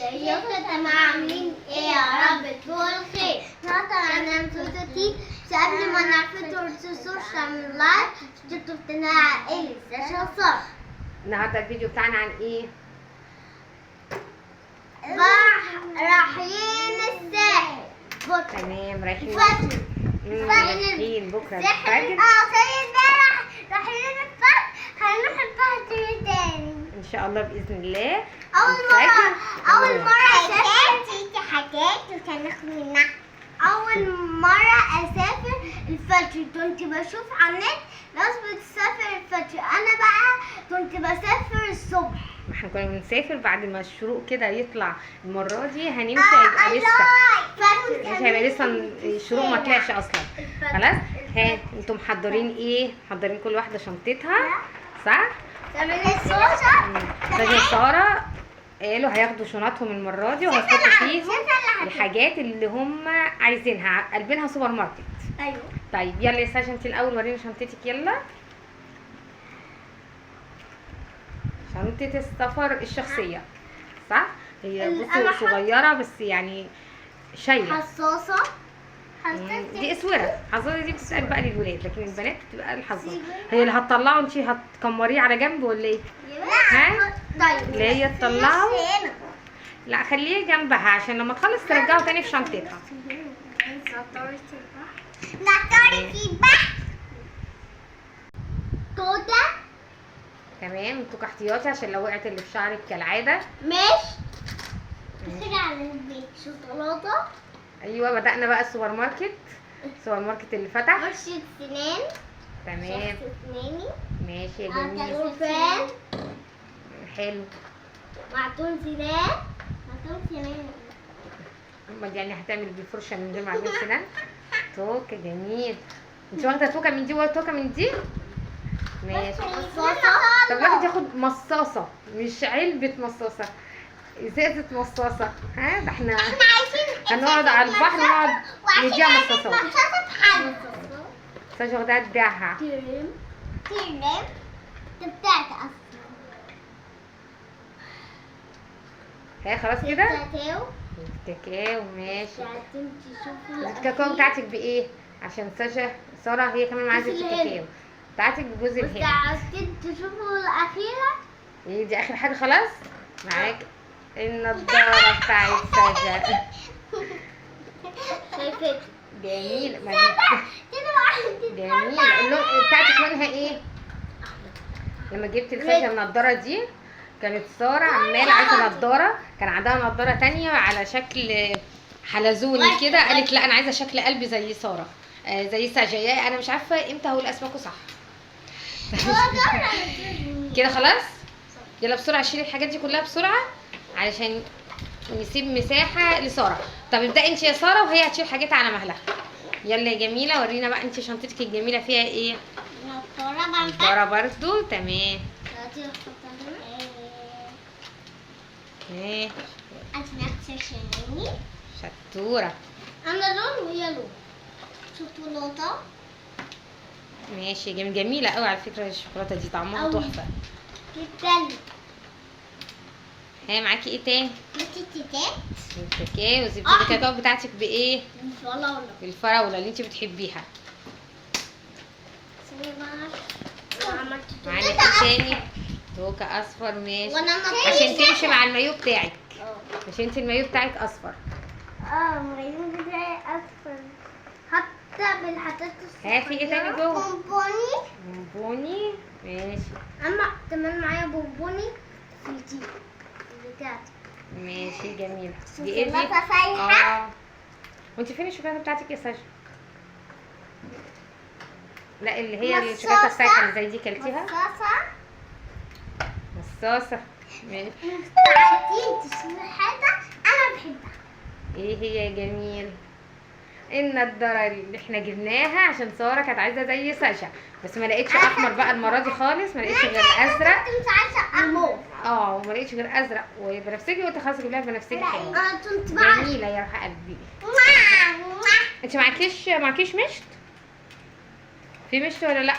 ازيكم عاملين ايه يا رب تكونوا بخير. النهارده انا فطرتي بس قبل ما نفطر متنسوش تعملوا لايك وتشتركوا في القناه عائلة شاصر. النهارده الفيديو بتاعنا عن ايه؟ رايحين الساحل بكره. تمام، رايحين الفجر. رايحين بكره الفجر. زي امبارح رايحين الفجر، هنروح الفجر تاني ان شاء الله باذن الله. أول مرة أسافر حاجات وكان منها. أول مرة أسافر الفجر كنت بشوف على النت ناس بتسافر الفجر، أنا بقى كنت بسافر الصبح. احنا كنا بنسافر بعد ما الشروق كده يطلع. المره دي هنمشي هيبقى لسه مش هيبقى لسه الشروق ما طلعش اصلا. خلاص، ها انتم محضرين ايه؟ محضرين كل واحده شنطتها صح؟ تعملي الصوصة. لازم ساره قالوا هياخدوا شنطهم المره دي وهيحطوا فيهم الحاجات اللي هم عايزينها، قلبينها سوبر ماركت. أيوه. طيب يلا يا ساجة انت الاول وريني شنطتك. يلا شنطة السفر الشخصية صح؟ هي بصوا صغيرة بس يعني شايلة. حصاصة. دي اسورة. حظاظة دي بتسأل بقى للولاد، لكن البنات بتبقى الحظاظة. هي اللي هتطلعوا انت هتكمريه على جنب ولا ايه؟ ها؟ طيب اللي هي تطلعوا. لا خليه جنبها عشان لما تخلص ترجعه تاني في شنطتها. نطاري في البحر. توتة. تمام، انتوا احتياطي عشان لو وقعت اللي في شعرك كالعادة. كده على البيت شوكولاتة. ايوه بدأنا بقى السوبر ماركت. السوبر ماركت اللي فتح. فرشة سنان. تمام سناني. ماشي يا جميل. غرفان. حلو. معجون سنان. معجون سنان. امال يعني هتعمل بالفرشه من غير معجون سنان؟ توكه جميل. انت واخده توكه من دي وتوكه من دي؟ ماشي. طب الواحد ياخد مصاصه مش علبه مصاصه، ازازه مصاصه. ها ده احنا هنقعد على البحر ونقعد نديها مصاصات. ساجة واخداها تبيعها. تيرم بتاعت اصلا. هي خلاص كده؟ كاكاو. الكاكاو ماشي. عايزين تشوفوا الكاكاو بتاعتك بايه؟ عشان سارة هي كمان معاها زيت الكاكاو بتاعتك بجوز الهند. عايزين تشوفوا الأخيرة. ايه دي اخر حاجة خلاص؟ معاك النضارة بتاعت ساجة. شايفك جميل. جميل. اللون بتاعتك لونها ايه؟ لما جبت الساجة النضارة دي كانت سارة عمالة عايزة نضارة، كان عندها نضارة تانية على شكل حلزوني كده، قالت لا انا عايزة شكل قلبي زي سارة زي ساجة. انا مش عارفة امتى هقول اسمكوا صح. كده خلاص. يلا بسرعة شيلي الحاجات دي كلها بسرعة علشان نسيب مساحة لسارة. طب ابدأي انت يا سارة وهي هتشيل حاجتها على مهلها. يلا يا جميلة ورينا بقى انت شنطتك الجميلة فيها ايه؟ نضارة برضو. تمام. ايه شطورة. أنا لون وهي لون. شوكولاتة. ماشي جميلة قوي على فكرة الشوكولاتة دي طعمها تحفة جدا. هي معاكي ايه تاني؟ الكيكات. الكاكاو. زبدة الكاكاو بتاعتك بايه؟ بالفراولة. بالفراولة اللي انت بتحبيها. معانا ايه تاني؟ توكة اصفر. ماشي عشان تمشي مع المايو بتاعك. عشان انت المايو بتاعك اصفر. المايو بتاعي اصفر حتى بالحاجات الصغيرة. في ايه تاني جوه؟ بونبوني. بونبوني. ماشي. اما كمان معايا بونبوني في دي بتاعتي. ماشي جميل. دي ايه دي؟ شوكولاتة سايحة. وانت فين الشوكولاتة بتاعتك يا ساجة؟ لا اللي هي الشوكولاتة السايحة اللي زي دي كلتيها؟ مصاصة. ماشي. مستعدين تشوفوا حاجة انا بحبها. ايه هي يا جميل؟ النضاره اللي احنا جبناها عشان ساره كانت عايزه زي ساشا، بس ما لقيتش احمر بقى المره دي خالص، ما لقيتش غير ازرق. مش عايزة الموف. وما لقيتش غير ازرق وبنفسجي، قلت خلاص اجيب لها بنفسجي حلو. انا كنت بعرف. جميله يا روح قلبي. انت معكيش مشط؟ في مشط ولا لا؟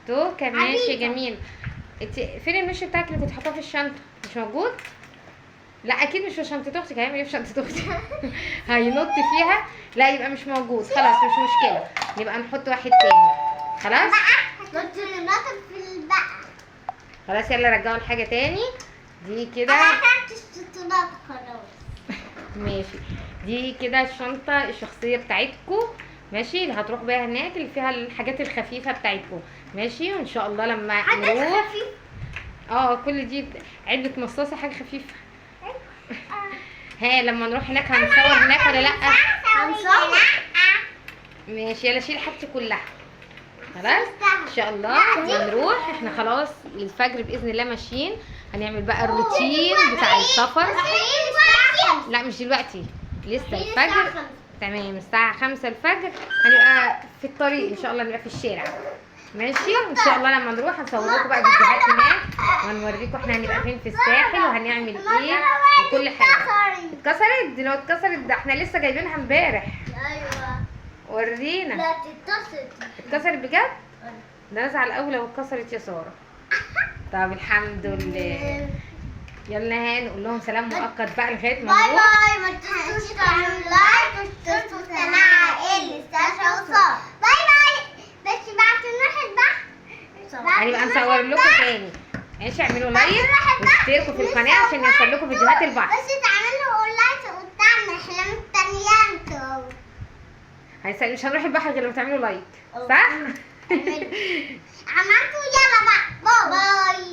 توكه. ماشي جميل. انت فين المشط بتاعك اللي كنت حاطاه في الشنطه؟ مش موجود؟ لا اكيد مش في شنطه اختك. هيعمل ايه في شنطه اختك؟ هينط فيها؟ لا يبقى مش موجود خلاص، مش مشكله، نبقى نحط واحد تاني. خلاص كنت ننطط في البقى. خلاص يلا رجعوا الحاجه تاني دي كده. انا اخدت الشطونات خلاص. ماشي، دي كده الشنطه الشخصيه بتاعتكم، ماشي، اللي هتروح بيها هناك، اللي فيها الحاجات الخفيفه بتاعتكم، ماشي. وان شاء الله لما حاجات نروح خفيفة. كل دي علبه مصاصه حاجه خفيفه. ها لما نروح هناك هنصور هناك ولا لا؟ هنصور. ماشي يلا شيل حاجتي كلها. خلاص ان شاء الله لما نروح احنا خلاص الفجر باذن الله ماشيين، هنعمل بقى الروتين بتاع السفر. لا مش دلوقتي، لسه الفجر. تمام الساعة 5 الفجر هنبقى في الطريق ان شاء الله، نبقى في الشارع، ماشي. وان شاء الله لما نروح هنصور لكم بقى فيديوهات هناك، وهنوريكم احنا هنبقى فين في الساحل وهنعمل ايه وكل حاجة. اتكسرت دي؟ لو اتكسرت ده احنا لسه جايبينها امبارح. ايوه ورينا. لا تتصل. اتكسرت بجد؟ ده ازعل قوي لو اتكسرت يا سارة. طب الحمد لله. يلا نقول لهم سلام مؤقت بقى لغايه ما باي نروح. باي. ما تنسوش تعملوا لايك وتشتركوا في قناة عائلة ساشا وسارة. باي باي. بس بعد نروح البحر هنبقى نصور لكم تاني، ماشي. اعملوا لايك واشتركوا في القناه عشان يوصل لكم فيديوهات البحر. بس تعملوا لايك وتعملوا احلام التانية. مش هنروح البحر غير لما تعملوا لايك، صح؟ عملتوا. يلا بقى باي باي.